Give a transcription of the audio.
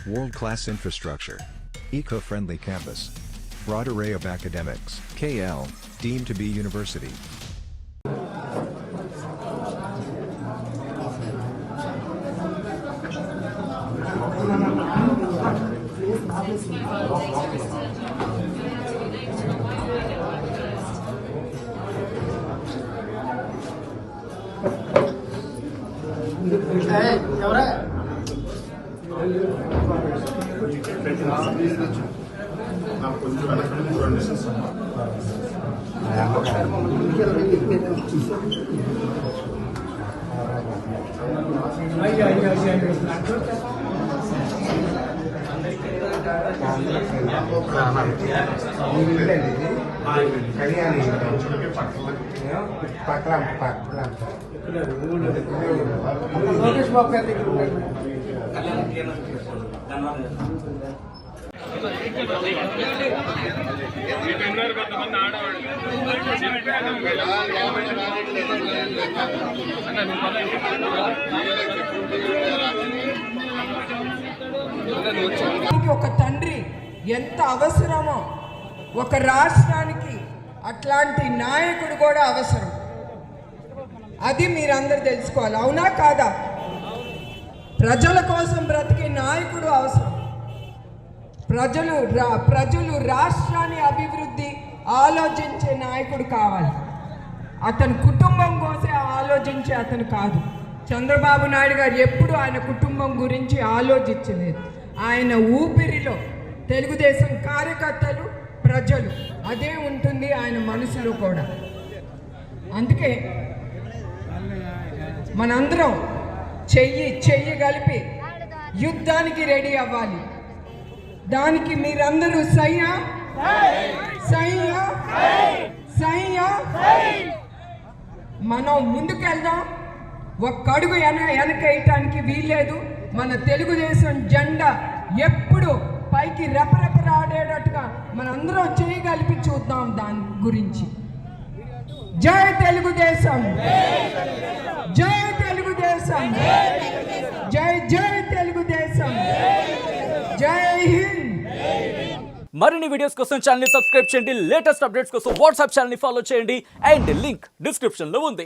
World-class infrastructure. Eco-friendly campus. Broad array of academics. KL, deemed to be university. ఒక తండ్రి ఎంత అవసరమో ఒక రాష్ట్రానికి అట్లాంటి నాయకుడు కూడా అవసరం. అది మీరందరూ తెలుసుకోవాలి. అవునా కాదా? ప్రజల కోసం బ్రతికే నాయకుడు అవసరం. ప్రజలు రాష్ట్రాన్ని అభివృద్ధి ఆలోచించే నాయకుడు కావాలి. అతని కుటుంబం కోసం ఆలోచించే అతను కాదు. చంద్రబాబు నాయుడు గారు ఎప్పుడు ఆయన కుటుంబం గురించి ఆలోచించలేదు. ఆయన ఊపిరిలో తెలుగుదేశం కార్యకర్తలు, ప్రజలు అదే ఉంటుంది ఆయన మనసులో కూడా. అందుకే మనందరం చెయ్యి కలిపి యుద్ధానికి రెడీ అవ్వాలి. దానికి మీరందరూ సయ్యా సయ్యా సయ్యా. మనం ముందుకెళ్దాం. ఒక్క అడుగు వెనకేయటానికి వీల్లేదు. మన తెలుగుదేశం జెండా ఎప్పుడు పైకి రెపరెపలాడేటట్టుగా మనందరం చేయగలిపి చూద్దాం. దాని గురించి జై తెలుగుదేశం, జై తెలుగుదేశం, జై జై తెలుగుదేశం, జై హింద్. మరిన్ని వీడియోస్ కోసం ఛానల్ ని సబ్స్క్రైబ్ చేయండి. లేటెస్ట్ అప్డేట్స్ కోసం వాట్సాప్ ఛానల్ ని ఫాలో చేయండి. అండ్ లింక్ డిస్క్రిప్షన్ లో ఉంది.